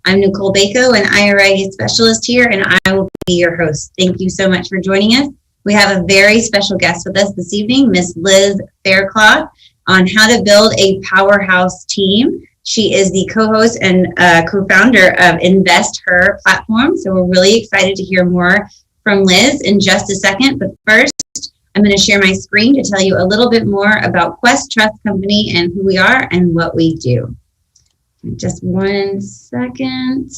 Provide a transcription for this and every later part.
I'm Nicole Bako, an IRA specialist here, and I will be your host. Thank you so much for joining us. We have a very special guest with us this evening, Miss Liz Faircloth, on how to build a powerhouse team. She is the co-host and co-founder of Invest Her platform. So we're really excited to hear more from Liz in just a second. But first, I'm going to share my screen to tell you a little bit more about Quest Trust Company and who we are and what we do. Just 1 second.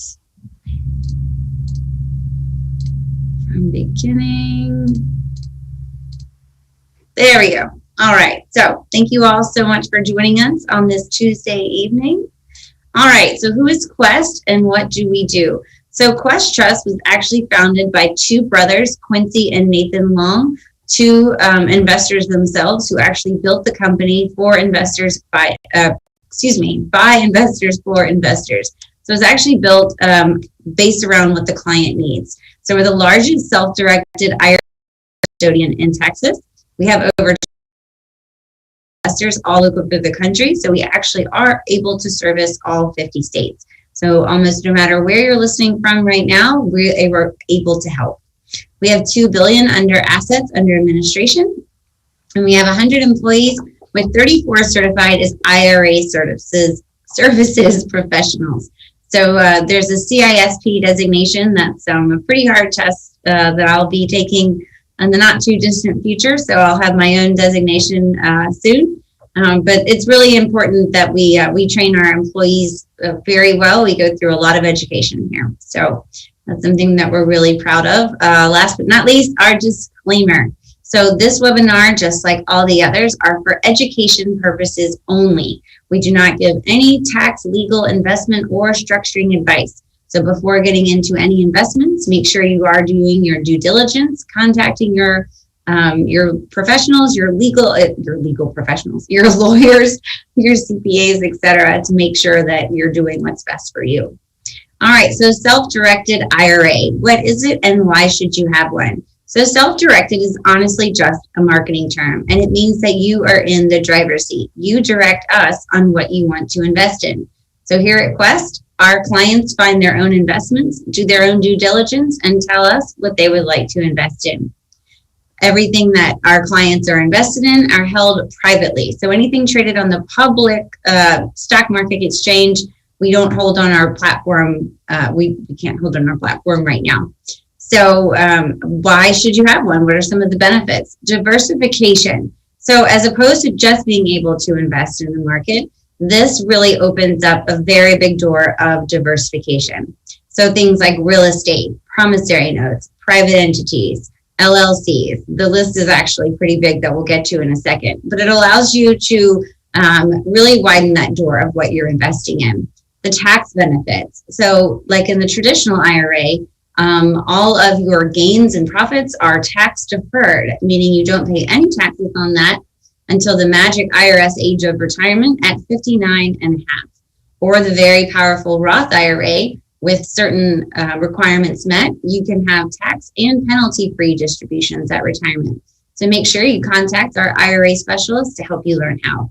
From beginning. There we go. All right. So thank you all so much for joining us on this Tuesday evening. All right. So who is Quest and what do we do? So Quest Trust was actually founded by two brothers, Quincy and Nathan Long, two investors themselves who actually built the company for investors by investors for investors. So it's actually built based around what the client needs. So we're the largest self-directed IRA custodian in Texas. We have over investors all over the country. So we actually are able to service all 50 states. So almost no matter where you're listening from right now, we're able to help. We have $2 billion under assets under administration, and we have 100 employees with 34 certified as IRA services professionals. So there's a CISP designation. That's a pretty hard test that I'll be taking in the not too distant future. So I'll have my own designation soon. But it's really important that we train our employees very well. We go through a lot of education here. So that's something that we're really proud of. Last but not least, our disclaimer. So this webinar, just like all the others, are for education purposes only. We do not give any tax, legal, investment, or structuring advice. So before getting into any investments, make sure you are doing your due diligence, contacting your professionals, your legal professionals, your lawyers, your CPAs, etc., to make sure that you're doing what's best for you. All right, so self-directed IRA. What is it and why should you have one? So self-directed is honestly just a marketing term, and it means that you are in the driver's seat. You direct us on what you want to invest in. So here at Quest, our clients find their own investments, do their own due diligence, and tell us what they would like to invest in. Everything that our clients are invested in are held privately. So anything traded on the public stock market exchange, we don't hold on our platform. We can't hold on our platform right now. So why should you have one? What are some of the benefits? Diversification. So as opposed to just being able to invest in the market, this really opens up a very big door of diversification. So things like real estate, promissory notes, private entities, LLCs. The list is actually pretty big that we'll get to in a second, but it allows you to really widen that door of what you're investing in. The tax benefits. So like in the traditional IRA, all of your gains and profits are tax deferred, meaning you don't pay any taxes on that until the magic IRS age of retirement at 59 and a half. Or the very powerful Roth IRA, with certain requirements met, you can have tax and penalty-free distributions at retirement. So make sure you contact our IRA specialist to help you learn how.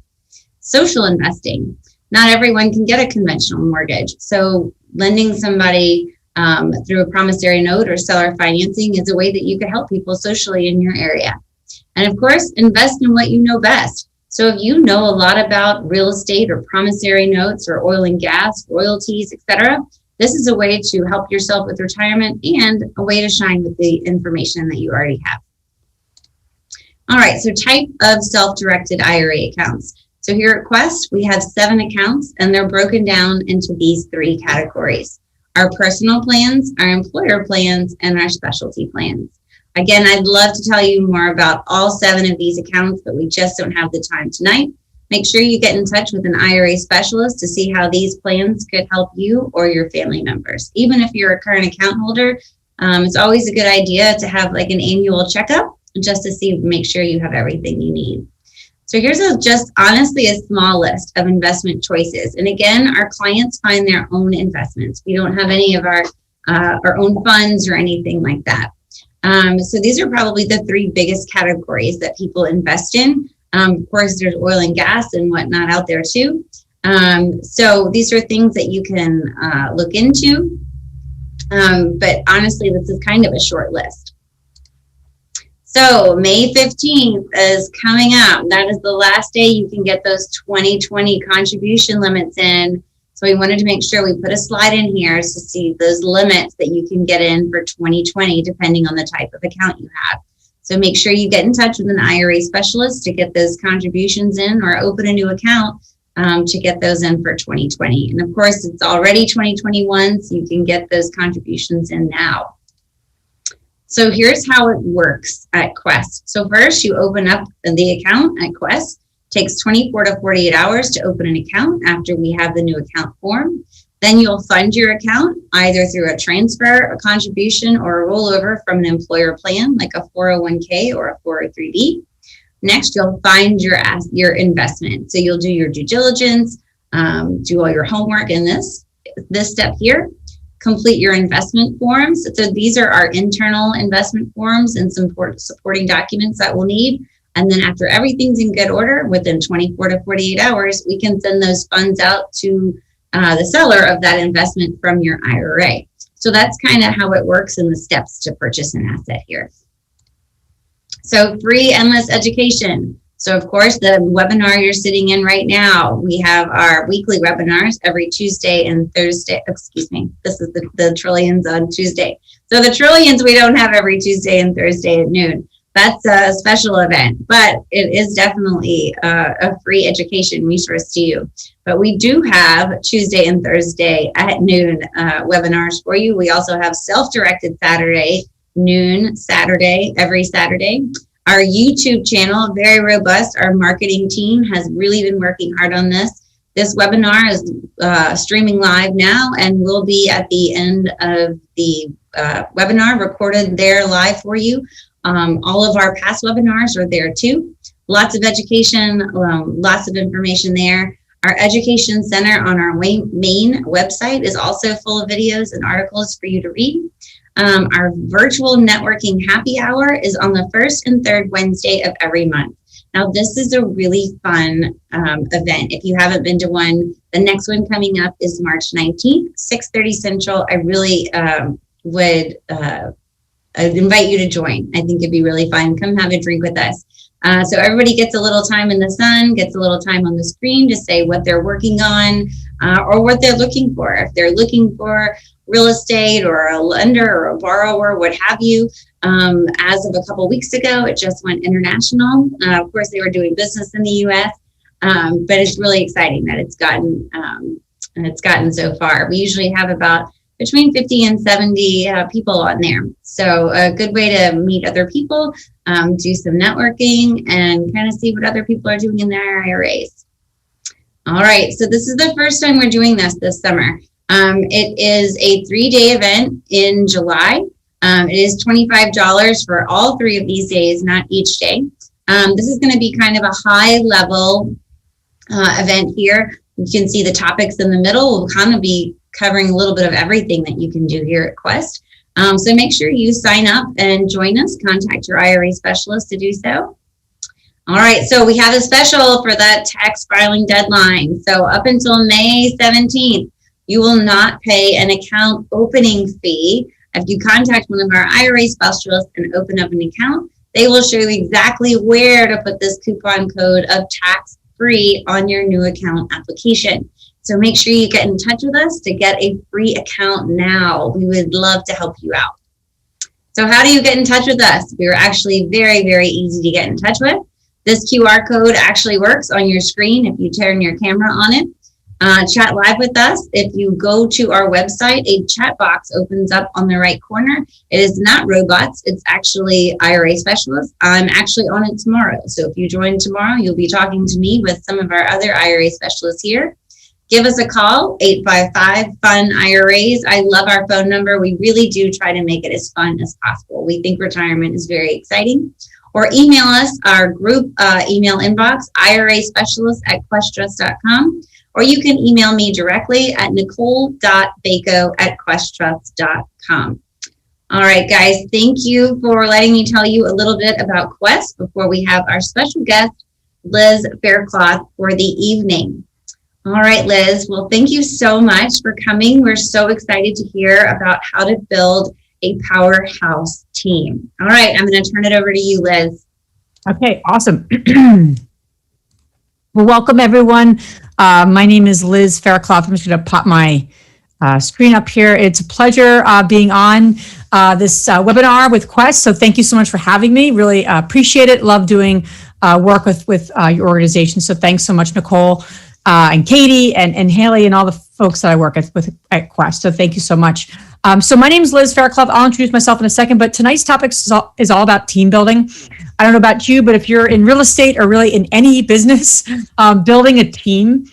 Social investing. Not everyone can get a conventional mortgage. So lending somebody through a promissory note or seller financing is a way that you could help people socially in your area. And of course, invest in what you know best. So if you know a lot about real estate or promissory notes or oil and gas, royalties, etc., this is a way to help yourself with retirement and a way to shine with the information that you already have. All right, so type of self-directed IRA accounts. So here at Quest, we have 7 accounts, and they're broken down into these 3 categories: our personal plans, our employer plans, and our specialty plans. Again, I'd love to tell you more about all 7 of these accounts, but we just don't have the time tonight. Make sure you get in touch with an IRA specialist to see how these plans could help you or your family members. Even if you're a current account holder, it's always a good idea to have like an annual checkup just to make sure you have everything you need. So here's just honestly a small list of investment choices. And again, our clients find their own investments. We don't have any of our own funds or anything like that. So these are probably the 3 biggest categories that people invest in. Of course, there's oil and gas and whatnot out there too. So these are things that you can look into. But honestly, this is kind of a short list. So May 15th is coming up. That is the last day you can get those 2020 contribution limits in. So we wanted to make sure we put a slide in here to see those limits that you can get in for 2020, depending on the type of account you have. So make sure you get in touch with an IRA specialist to get those contributions in, or open a new account to get those in for 2020. And of course, it's already 2021, so you can get those contributions in now. So here's how it works at Quest. So first, you open up the account at Quest. It takes 24 to 48 hours to open an account after we have the new account form. Then you'll fund your account either through a transfer, a contribution, or a rollover from an employer plan like a 401k or a 403b. Next, you'll find your investment. So you'll do your due diligence, do all your homework in this step here. Complete your investment forms. So these are our internal investment forms and some supporting documents that we'll need. And then after everything's in good order, within 24 to 48 hours, we can send those funds out to the seller of that investment from your IRA. So that's kind of how it works in the steps to purchase an asset here. So free endless education. So of course, the webinar you're sitting in right now, we have our weekly webinars every Tuesday and Thursday. Excuse me, this is the trillions on Tuesday. So the trillions we don't have every Tuesday and Thursday at noon. That's a special event, but it is definitely a free education resource to you. But we do have Tuesday and Thursday at noon webinars for you. We also have Self-Directed Saturday, noon Saturday, every Saturday. Our YouTube channel, very robust. Our marketing team has really been working hard on this. This webinar is streaming live now and will be at the end of the webinar recorded there live for you. All of our past webinars are there too. Lots of education, lots of information there. Our education center on our main website is also full of videos and articles for you to read. Our virtual networking happy hour is on the first and third Wednesday of every month. Now, this is a really fun event. If you haven't been to one, the next one coming up is March 19th, 6:30 Central. I really would I'd invite you to join. I think it'd be really fun. Come have a drink with us. So everybody gets a little time in the sun, gets a little time on the screen to say what they're working on or what they're looking for. If they're looking for real estate or a lender or a borrower, what have you. As of a couple weeks ago, it just went international. Of course, they were doing business in the U.S., but it's really exciting that it's gotten so far. We usually have about between 50 and 70 people on there. So a good way to meet other people, do some networking, and kind of see what other people are doing in their IRAs. All right, so this is the first time we're doing this summer. It is a 3-day event in July. It is $25 for all 3 of these days, not each day. This is going to be kind of a high level event here. You can see the topics in the middle. We'll kind of be covering a little bit of everything that you can do here at Quest. So make sure you sign up and join us. Contact your IRA specialist to do so. All right, so we have a special for that tax filing deadline. So up until May 17th, you will not pay an account opening fee. If you contact one of our IRA specialists and open up an account, they will show you exactly where to put this coupon code of tax-free on your new account application. So make sure you get in touch with us to get a free account now. We would love to help you out. So how do you get in touch with us? We're actually very, very easy to get in touch with. This QR code actually works on your screen if you turn your camera on it. Chat live with us. If you go to our website, a chat box opens up on the right corner. It is not robots. It's actually IRA specialists. I'm actually on it tomorrow. So if you join tomorrow, you'll be talking to me with some of our other IRA specialists here. Give us a call, 855-FUN-IRAs. I love our phone number. We really do try to make it as fun as possible. We think retirement is very exciting. Or email us, our group email inbox, iraspecialist@questtrust.com. Or you can email me directly at nicole.baco@questtrust.com. All right, guys, thank you for letting me tell you a little bit about Quest before we have our special guest, Liz Faircloth, for the evening. All right, Liz. Well, thank you so much for coming. We're so excited to hear about how to build a powerhouse team. All right, I'm going to turn it over to you, Liz. Okay, awesome. Well, welcome everyone. My name is Liz Faircloth. I'm just going to pop my screen up here. It's a pleasure being on this webinar with Quest. So thank you so much for having me. Really appreciate it. Love doing work with your organization. So thanks so much, Nicole and Katie and Haley and all the folks that I work with at Quest. So thank you so much. So my name is Liz Faircloth. I'll introduce myself in a second, but tonight's topic is all about team building. I don't know about you, but if you're in real estate or really in any business, building a team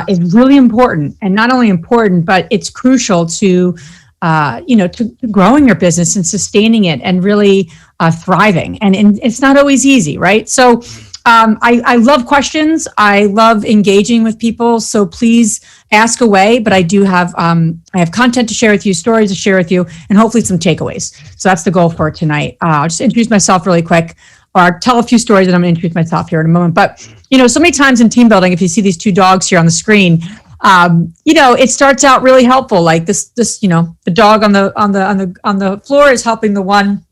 is really important, and not only important, but it's crucial to growing your business and sustaining it and really thriving. And it's not always easy, right? So I love questions. I love engaging with people. So please ask away. But I do have I have content to share with you, stories to share with you, and hopefully some takeaways. So that's the goal for tonight. I'll just introduce myself really quick, or tell a few stories, and I'm going to introduce myself here in a moment. But so many times in team building, if you see these two dogs here on the screen, it starts out really helpful. Like this, the dog on the floor is helping the one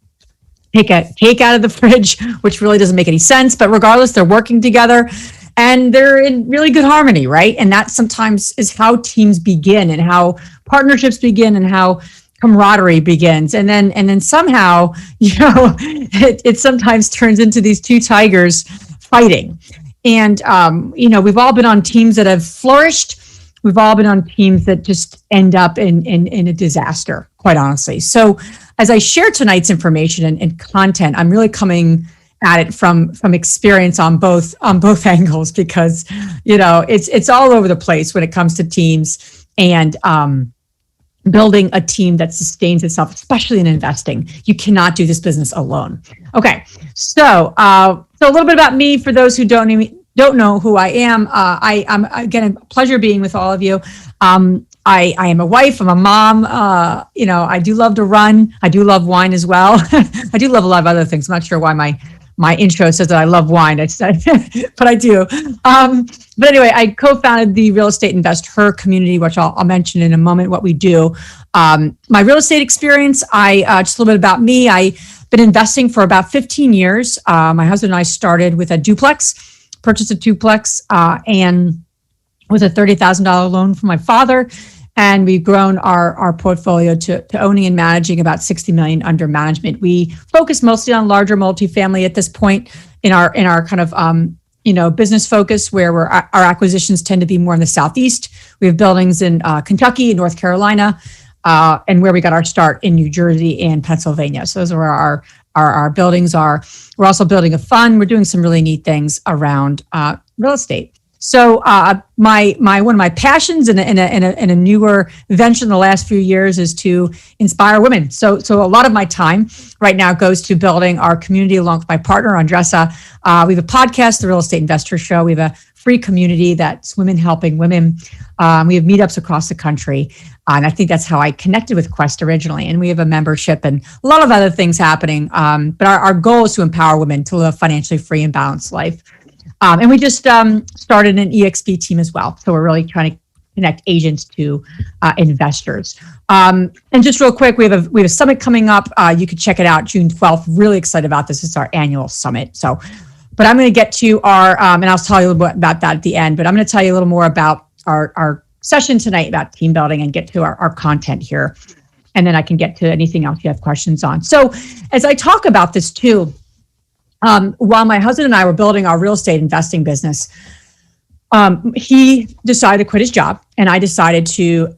take a cake out of the fridge, which really doesn't make any sense. But regardless, they're working together and they're in really good harmony, right? And that sometimes is how teams begin, and how partnerships begin, and how camaraderie begins. And then somehow, it sometimes turns into these two tigers fighting. And, we've all been on teams that have flourished. We've all been on teams that just end up in a disaster, quite honestly. So as I share tonight's information and content, I'm really coming at it from experience on both angles, because, it's all over the place when it comes to teams and building a team that sustains itself, especially in investing. You cannot do this business alone. Okay, so a little bit about me for those who don't know who I am. I'm again, a pleasure being with all of you. I am a wife. I'm a mom. I do love to run. I do love wine as well. I do love a lot of other things. I'm not sure why my intro says that I love wine, but I do. But anyway, I co-founded the Real Estate Investor community, which I'll mention in a moment what we do. My real estate experience, just a little bit about me. I've been investing for about 15 years. My husband and I started with a duplex, purchased a duplex, and with a $30,000 loan from my father. And we've grown our portfolio to owning and managing about 60 million under management. We focus mostly on larger multifamily at this point in our kind of business focus, where our acquisitions tend to be more in the Southeast. We have buildings in Kentucky and North Carolina, and where we got our start in New Jersey and Pennsylvania. So those are where our buildings are. We're also building a fund. We're doing some really neat things around real estate. So one of my passions in a newer venture in the last few years is to inspire women. So a lot of my time right now goes to building our community along with my partner, Andressa. We have a podcast, The Real Estate Investor Show. We have a free community that's women helping women. We have meetups across the country. And I think that's how I connected with Quest originally. And we have a membership and a lot of other things happening. But our goal is to empower women to live a financially free and balanced life. And we just started an EXP team as well. So we're really trying to connect agents to investors. And just real quick, we have a summit coming up. You can check it out June 12th. Really excited about this. It's our annual summit. But I'm going to get to our, and I'll tell you a little bit about that at the end, but I'm going to tell you a little more about our session tonight about team building and get to our content here. And then I can get to anything else you have questions on. So as I talk about this too, while my husband and I were building our real estate investing business, he decided to quit his job, and I decided to,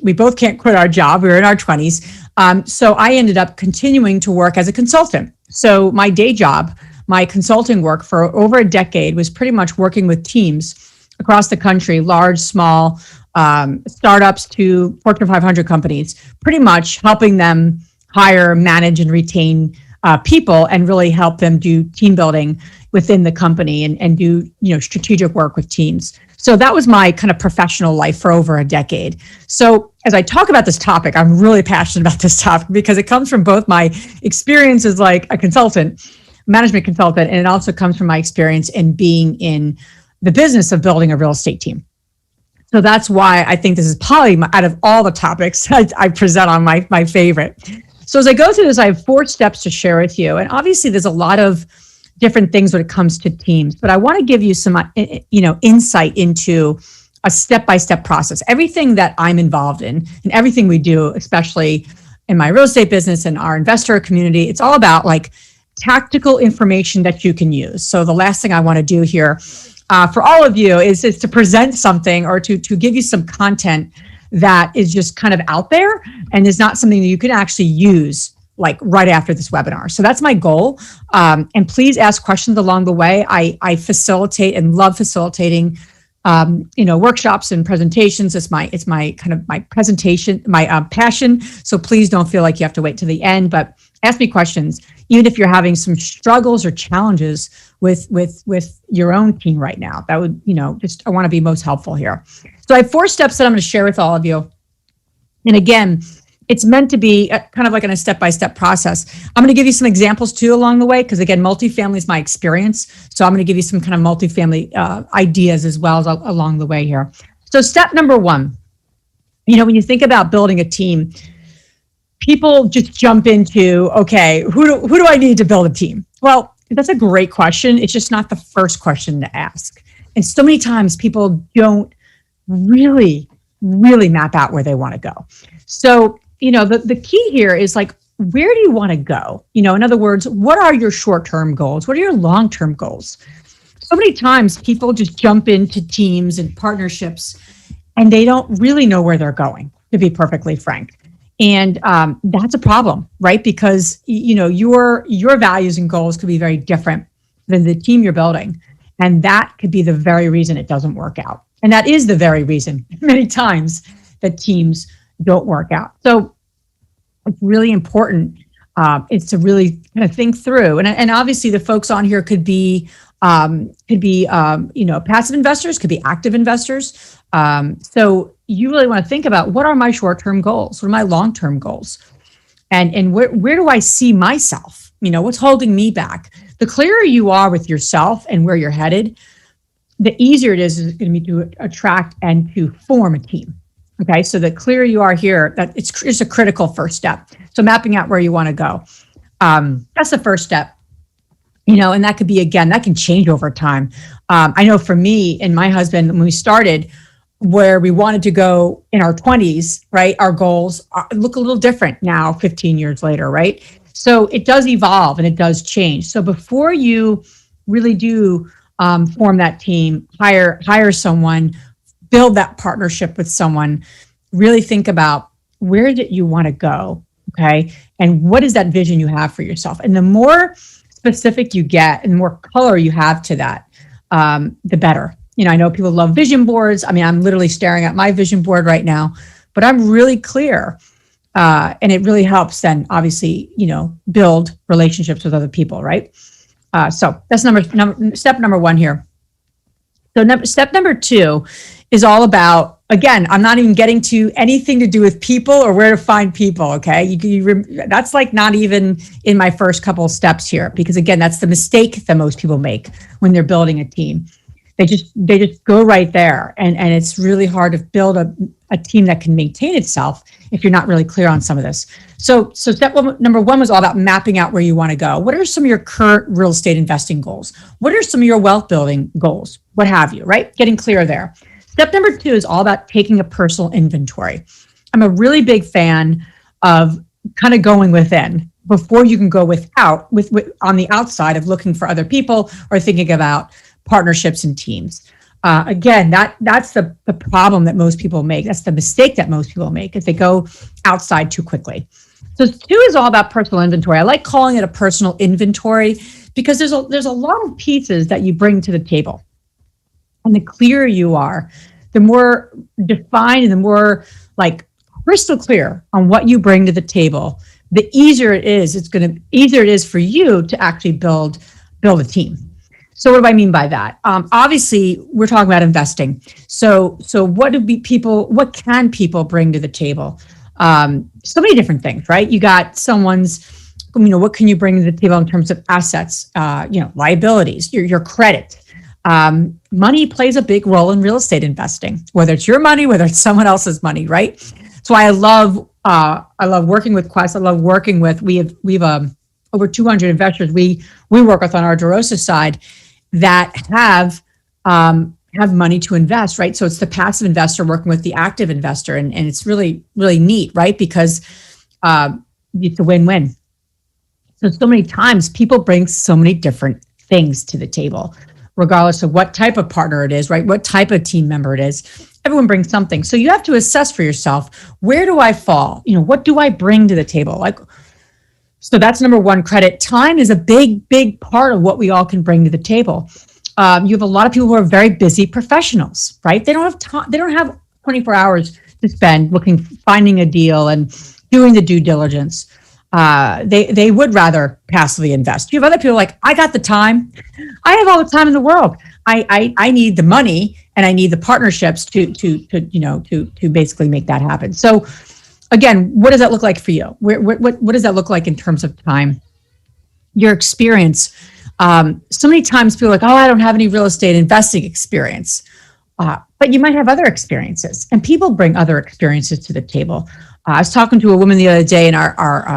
we both can't quit our job. We were in our 20s. So I ended up continuing to work as a consultant. So my day job, my consulting work for over a decade, was pretty much working with teams across the country, large, small, startups to Fortune 500 companies, pretty much helping them hire, manage, and retain people, and really help them do team building within the company and do strategic work with teams. So that was my kind of professional life for over a decade. So as I talk about this topic, I'm really passionate about this topic because it comes from both my experience as like a consultant, management consultant, and it also comes from my experience in being in the business of building a real estate team. So that's why I think this is probably out of all the topics I present on my favorite. So as I go through this, I have 4 steps to share with you. And obviously there's a lot of different things when it comes to teams, but I want to give you some, insight into a step-by-step process. Everything that I'm involved in and everything we do, especially in my real estate business and our investor community, it's all about like tactical information that you can use. So the last thing I want to do here for all of you is to present something or to give you some content that is just kind of out there and is not something that you can actually use like right after this webinar. So that's my goal. And please ask questions along the way. I facilitate and love facilitating workshops and presentations. It's my kind of my presentation, my passion. So please don't feel like you have to wait to the end, but ask me questions, even if you're having some struggles or challenges with your own team right now. That would, I want to be most helpful here. So I have 4 steps that I'm going to share with all of you. And again, it's meant to be kind of like in a step-by-step process. I'm going to give you some examples too along the way, because again, multifamily is my experience. So I'm going to give you some kind of multifamily ideas as well as along the way here. So step number 1, when you think about building a team, people just jump into, okay, who do I need to build a team? Well, that's a great question. It's just not the first question to ask. And so many times people don't really map out where they want to go. So, the key here is like, where do you want to go? In other words, what are your short-term goals? What are your long-term goals? So many times people just jump into teams and partnerships and they don't really know where they're going, to be perfectly frank. And that's a problem, right? Because, your values and goals could be very different than the team you're building. And that could be the very reason it doesn't work out. And that is the very reason many times that teams don't work out. So it's really important is to really kind of think through. And obviously the folks on here could be passive investors, could be active investors. So you really want to think about, what are my short-term goals? What are my long-term goals? And where do I see myself? What's holding me back? The clearer you are with yourself and where you're headed, the easier it is going to be to attract and to form a team. Okay, so the clearer you are here, that it's a critical first step. So mapping out where you want to go. That's the first step. And that could be, again, that can change over time. I know for me and my husband, when we started, where we wanted to go in our 20s, right? Our goals look a little different now, 15 years later, right? So it does evolve and it does change. So before you really do form that team, hire someone, build that partnership with someone, really think about, where did you want to go? Okay. And what is that vision you have for yourself? And the more specific you get and the more color you have to that, the better. I know people love vision boards. I mean, I'm literally staring at my vision board right now, but I'm really clear. And it really helps then obviously, build relationships with other people, right? So that's step number 1 here. So step number 2 is all about, again, I'm not even getting to anything to do with people or where to find people, okay? That's like not even in my first couple of steps here, because again, that's the mistake that most people make when they're building a team. They just go right there, and it's really hard to build a team that can maintain itself if you're not really clear on some of this. So step number 1 was all about mapping out where you want to go. What are some of your current real estate investing goals? What are some of your wealth building goals? What have you, right? Getting clear there. Step number 2 is all about taking a personal inventory. I'm a really big fan of kind of going within before you can go without, on the outside of looking for other people or thinking about partnerships and teams. Again, that's the problem that most people make. That's the mistake that most people make, is they go outside too quickly. So 2 is all about personal inventory. I like calling it a personal inventory because there's a lot of pieces that you bring to the table. And the clearer you are, the more defined and the more like crystal clear on what you bring to the table, the easier it is. Easier it is for you to actually build a team. So what do I mean by that? Obviously, we're talking about investing. So what can people bring to the table? So many different things, right? You got what can you bring to the table in terms of assets, liabilities, your credit, money plays a big role in real estate investing, whether it's your money, whether it's someone else's money, right? That's why I love working with Quest. I love working with, we've over 200 investors we work with on our DeRosa side that have money to invest, right? So it's the passive investor working with the active investor, and it's really, really neat, right? Because it's a win-win. So many times people bring so many different things to the table, regardless of what type of partner it is, right? What type of team member it is. Everyone brings something. So you have to assess for yourself, where do I fall? What do I bring to the table? So that's number one, credit. Time is a big, big part of what we all can bring to the table. You have a lot of people who are very busy professionals, right? They don't have time. They don't have 24 hours to spend finding a deal and doing the due diligence. They would rather passively invest. You have other people like, I got the time. I have all the time in the world. I need the money and I need the partnerships to basically make that happen. So again, what does that look like for you? What does that look like in terms of time? Your experience. So many times people are like, oh, I don't have any real estate investing experience. But you might have other experiences, and people bring other experiences to the table. I was talking to a woman the other day, and our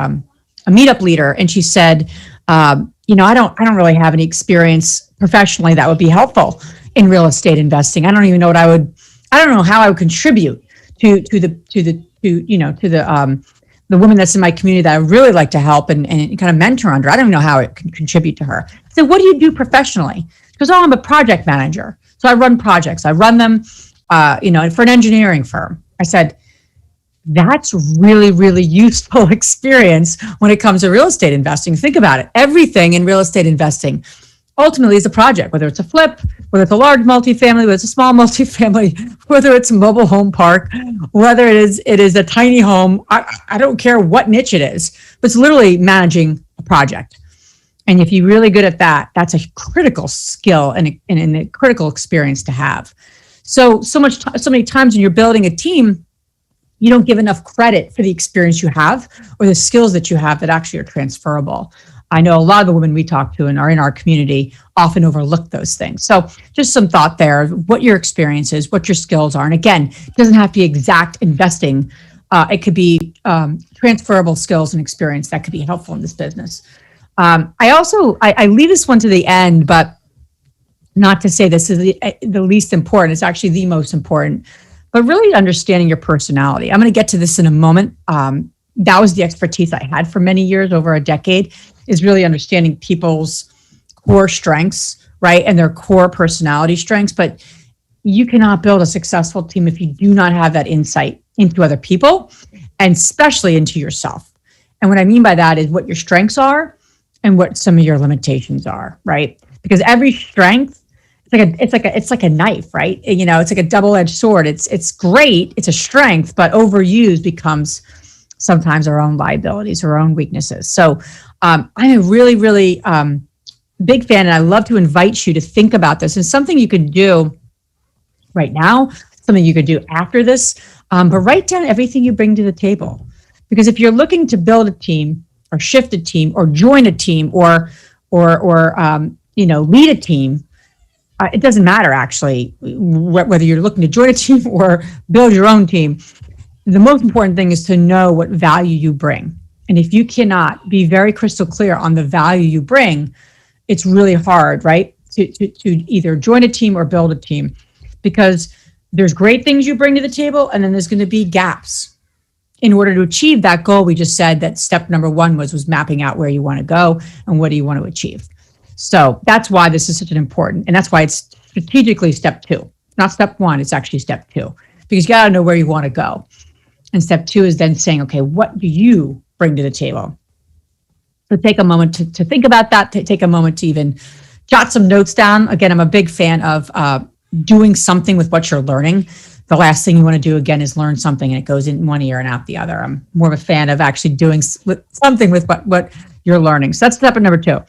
a meetup leader, and she said, I don't really have any experience professionally that would be helpful in real estate investing. I don't even know I don't know how I would contribute to the woman that's in my community that I really like to help and kind of mentor under. I don't even know how it can contribute to her. So what do you do professionally? She goes, oh, I'm a project manager. So I run projects. I run them, for an engineering firm. I said, that's really, really useful experience when it comes to real estate investing. Think about it. Everything in real estate investing ultimately is a project, whether it's a flip, whether it's a large multifamily, whether it's a small multifamily, whether it's a mobile home park, whether it is a tiny home. I don't care what niche it is, but it's literally managing a project. And if you're really good at that, that's a critical skill and a critical experience to have. So many times when you're building a team, you don't give enough credit for the experience you have or the skills that you have that actually are transferable. I know a lot of the women we talk to and are in our community often overlook those things. So just some thought there, what your experience is, what your skills are. And again, it doesn't have to be exact investing. It could be transferable skills and experience that could be helpful in this business. I leave this one to the end, but not to say this is the least important. It's actually the most important, but really understanding your personality. I'm going to get to this in a moment. That was the expertise I had for many years, over a decade, is really understanding people's core strengths, right? And their core personality strengths. But you cannot build a successful team if you do not have that insight into other people, and especially into yourself. And what I mean by that is what your strengths are and what some of your limitations are, right? Because every strength, it's like a knife, right? It's like a double-edged sword. It's great, it's a strength, but overused becomes sometimes our own liabilities, our own weaknesses. So I'm a really, really big fan, and I love to invite you to think about this. And something you can do right now, something you could do after this, but write down everything you bring to the table. Because if you're looking to build a team or shift a team or join a team or lead a team, it doesn't matter actually whether you're looking to join a team or build your own team. The most important thing is to know what value you bring. And if you cannot be very crystal clear on the value you bring, it's really hard, right? To either join a team or build a team, because there's great things you bring to the table, and then there's going to be gaps. In order to achieve that goal, we just said that step number one was mapping out where you want to go and what do you want to achieve. So that's why this is such an important, and that's why it's strategically step two, not step one. It's actually step two, because you got to know where you want to go. And step two is then saying, okay, what do you bring to the table? So take a moment to think about that, to take a moment to even jot some notes down. Again, I'm a big fan of doing something with what you're learning. The last thing you want to do, again, is learn something and it goes in one ear and out the other. I'm more of a fan of actually doing something with what you're learning. So that's step number two.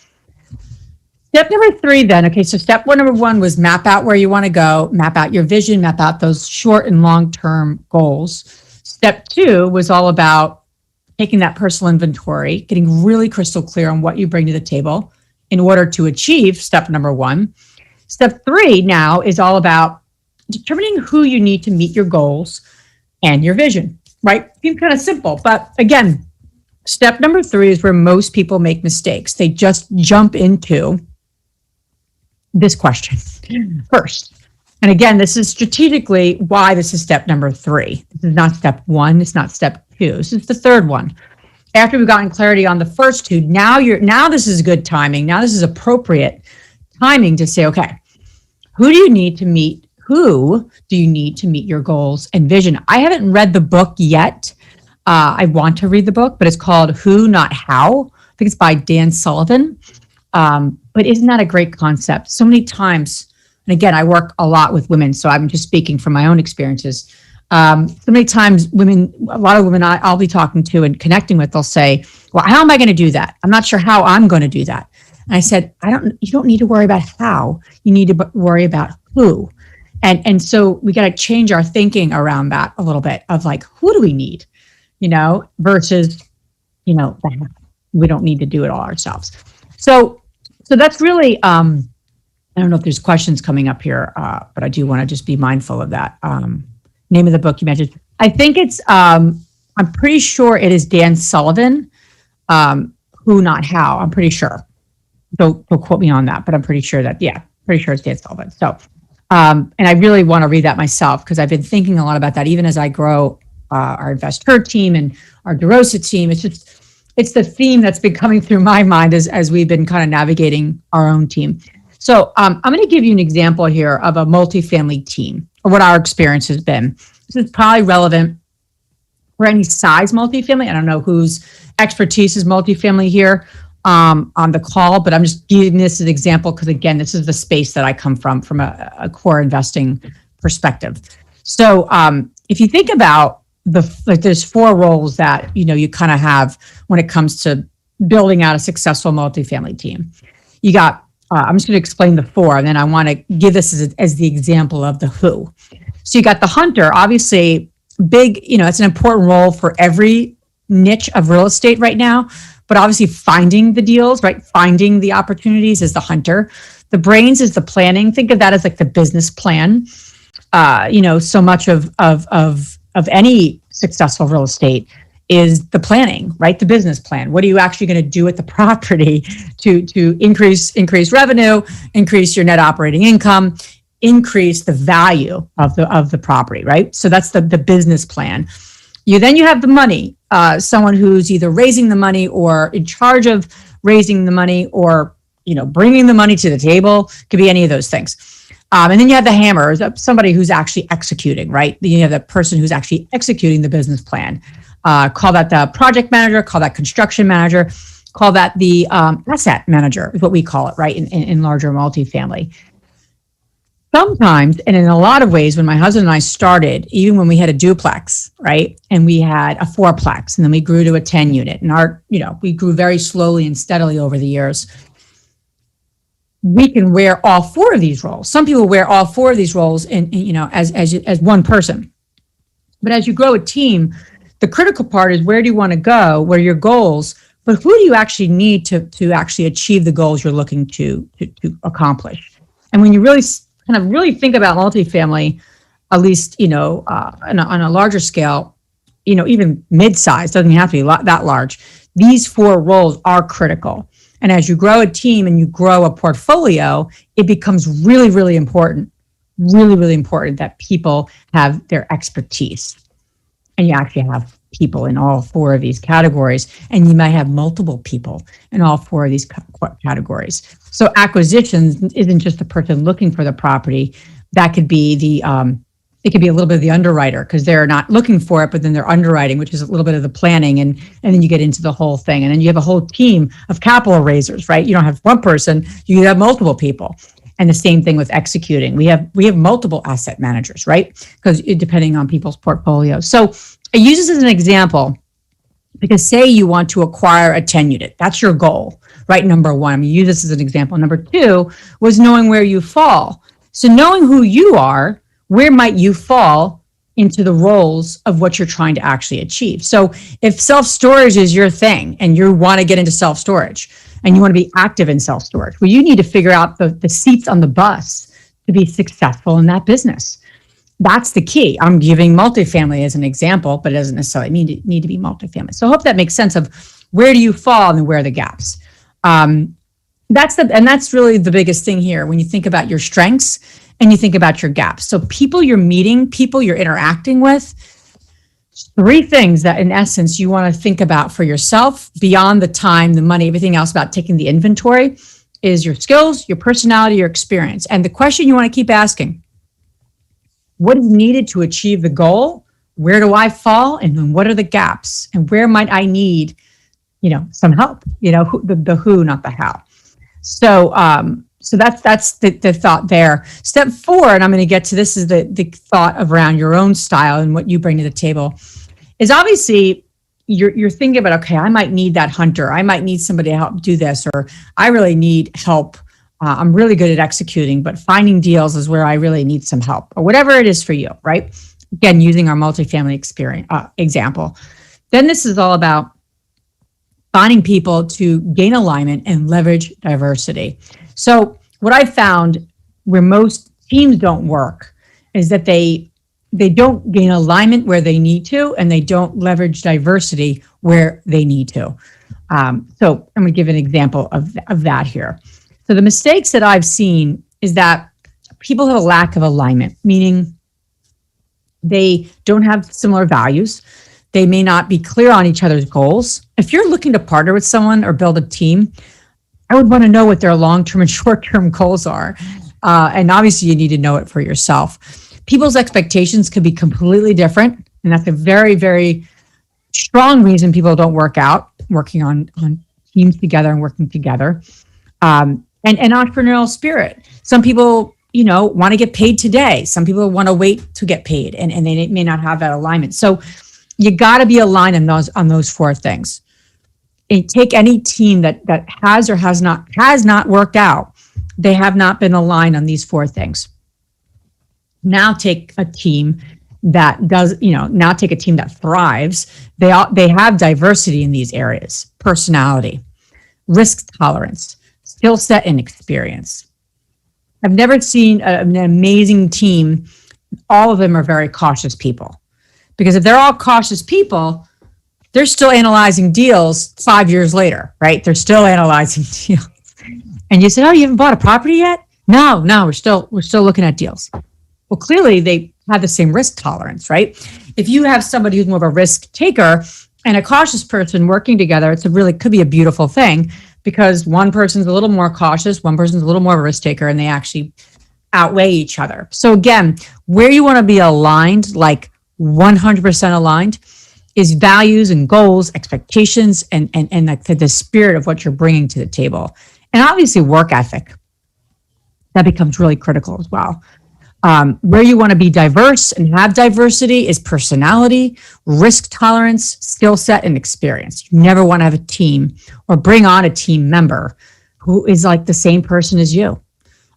Step number three then, okay, so number one was map out where you want to go, map out your vision, map out those short and long-term goals. Step two was all about taking that personal inventory, getting really crystal clear on what you bring to the table in order to achieve step number one. Step 3 now is all about determining who you need to meet your goals and your vision, right? Seems kind of simple, but again, step number 3 is where most people make mistakes. They just jump into this question first. And again, this is strategically why this is step number 3. This is not step 1. It's not step 2. This is the third one. After we've gotten clarity on the first 2, now this is good timing. Now this is appropriate timing to say, okay, who do you need to meet your goals and vision? I haven't read the book yet. I want to read the book, but it's called Who, Not How. I think it's by Dan Sullivan. But isn't that a great concept? So many times, and again, I work a lot with women, so I'm just speaking from my own experiences. So many times a lot of women I'll be talking to and connecting with, they'll say, well, how am I going to do that? I'm not sure how I'm going to do that. And I said, you don't need to worry about how, you need to worry about who. And so we got to change our thinking around that a little bit of like, who do we need, versus, we don't need to do it all ourselves. So that's really, I don't know if there's questions coming up here, but I do want to just be mindful of that. Name of the book you mentioned. I think it's, I'm pretty sure it is Dan Sullivan, Who, Not How. I'm pretty sure. Don't quote me on that, but I'm pretty sure pretty sure it's Dan Sullivan. So, and I really want to read that myself because I've been thinking a lot about that, even as I grow our investor team and our DeRosa team. It's the theme that's been coming through my mind as we've been kind of navigating our own team. So I'm going to give you an example here of a multifamily team, or what our experience has been. This is probably relevant for any size multifamily. I don't know whose expertise is multifamily here on the call, but I'm just giving this as an example because, again, this is the space that I come from a core investing perspective. So if you think about there's 4 roles that, you kind of have when it comes to building out a successful multifamily team. You got I'm just going to explain the 4, and then I want to give this as the example of the who. So you got the hunter, obviously big, it's an important role for every niche of real estate right now, but obviously finding the deals, right? Finding the opportunities is the hunter. The brains is the planning. Think of that as like the business plan. So much of any successful real estate is the planning, right? The business plan. What are you actually going to do with the property to increase revenue, increase your net operating income, increase the value of the property, right? So that's the business plan. You have the money, someone who's either raising the money or in charge of raising the money or, bringing the money to the table. Could be any of those things. And then you have the hammer, somebody who's actually executing, right? You have the person who's actually executing the business plan. Call that the project manager, call that construction manager, call that the asset manager is what we call it, right? In larger multifamily. Sometimes, and in a lot of ways, when my husband and I started, even when we had a duplex, right? And we had a 4-plex, and then we grew to a 10 unit, and we grew very slowly and steadily over the years. We can wear all 4 of these roles. Some people wear all 4 of these roles as one person. But as you grow a team, the critical part is where do you want to go? What are your goals? But who do you actually need to actually achieve the goals you're looking to accomplish? And when you really think about multifamily, at least, on a larger scale, even mid-size, doesn't have to be that large. These 4 roles are critical. And as you grow a team and you grow a portfolio, it becomes really, really important that people have their expertise. And you actually have people in all 4 of these categories, and you might have multiple people in all 4 of these categories. So acquisitions isn't just the person looking for the property. That could be it could be a little bit of the underwriter because they're not looking for it, but then they're underwriting, which is a little bit of the planning, and then you get into the whole thing. And then you have a whole team of capital raisers, right? You don't have one person, you have multiple people. And the same thing with executing. We have multiple asset managers, right? Because depending on people's portfolios. So I use this as an example because say you want to acquire a 10 unit. That's your goal, right? Number 1. I'm going to use this as an example. Number 2 was knowing where you fall. So knowing who you are, where might you fall into the roles of what you're trying to actually achieve. So if self-storage is your thing and you want to get into self-storage and you want to be active in self-storage, well, you need to figure out the seats on the bus to be successful in that business. That's the key. I'm giving multifamily as an example, but it doesn't necessarily need to be multifamily. So I hope that makes sense of where do you fall and where are the gaps. That's really the biggest thing here when you think about your strengths and you think about your gaps. So people you're meeting, people you're interacting with, 3 things that in essence you want to think about for yourself beyond the time, the money, everything else about taking the inventory is your skills, your personality, your experience. And the question you want to keep asking, what is needed to achieve the goal? Where do I fall? And then what are the gaps? And where might I need, some help? The who, not the how. So that's the thought there. Step 4, and I'm going to get to this, is the thought around your own style and what you bring to the table. Is obviously you're thinking about, okay, I might need that hunter. I might need somebody to help do this, or I really need help. I'm really good at executing, but finding deals is where I really need some help, or whatever it is for you, right? Again, using our multifamily experience example. Then this is all about finding people to gain alignment and leverage diversity. So what I found where most teams don't work is that they don't gain alignment where they need to, and they don't leverage diversity where they need to. So I'm going to give an example of that here. So the mistakes that I've seen is that people have a lack of alignment, meaning they don't have similar values. They may not be clear on each other's goals. If you're looking to partner with someone or build a team, I would want to know what their long-term and short-term goals are. And obviously you need to know it for yourself. People's expectations could be completely different. And that's a very, very strong reason people don't work out, working on teams together and working together. And entrepreneurial spirit. Some people, want to get paid today. Some people want to wait to get paid, and they may not have that alignment. So you got to be aligned on those 4 things. And take any team that has or has not worked out. They have not been aligned on these 4 things. Now take a team that does, now take a team that thrives. They have diversity in these areas: personality, risk tolerance, skill set, and experience. I've never seen an amazing team. All of them are very cautious people, because if they're all cautious people, they're still analyzing deals 5 years later, right? They're still analyzing deals. And you said, "Oh, you haven't bought a property yet?" No, we're still looking at deals. Well, clearly they have the same risk tolerance, right? If you have somebody who's more of a risk taker and a cautious person working together, could be a beautiful thing, because one person's a little more cautious, one person's a little more of a risk taker, and they actually outweigh each other. So again, where you want to be aligned, like 100% aligned, is values and goals, expectations, and like the spirit of what you're bringing to the table. And obviously work ethic. That becomes really critical as well. Where you want to be diverse and have diversity is personality, risk tolerance, skill set, and experience. You never want to have a team or bring on a team member who is like the same person as you.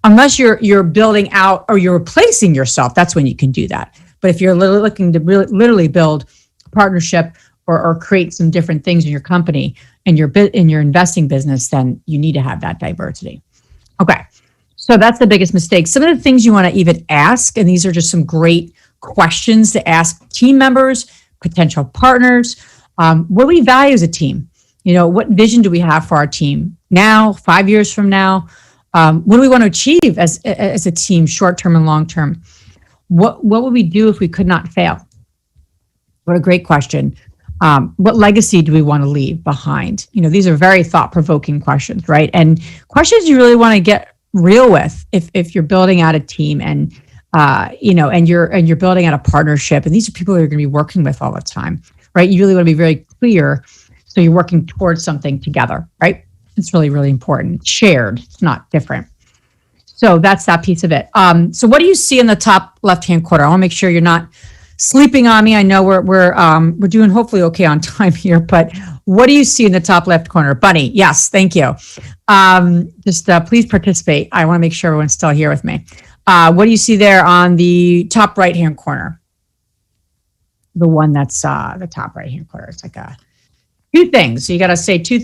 Unless you're building out or you're replacing yourself, that's when you can do that. But if you're looking to literally build a partnership or create some different things in your company and in your investing business, then you need to have that diversity. Okay. So that's the biggest mistake. Some of the things you want to even ask, and these are just some great questions to ask team members, potential partners. What do we value as a team? What vision do we have for our team now, 5 years from now? What do we want to achieve as a team, short-term and long-term? What would we do if we could not fail? What a great question. What legacy do we want to leave behind? These are very thought-provoking questions, right? And questions you really want to get real with if you're building out a team and you're building out a partnership, and these are people you're going to be working with all the time, right? You really want to be very clear, so you're working towards something together, right? It's really, really important. Shared, it's not different. So that's that piece of it. So what do you see in the top left-hand corner? I want to make sure you're not sleeping on me. I know we're doing hopefully okay on time here, but what do you see in the top left corner? Bunny, yes, thank you. Just please participate. I want to make sure everyone's still here with me. What do you see there on the top right-hand corner? the one that's the top right hand corner. It's like two things. So you got to say two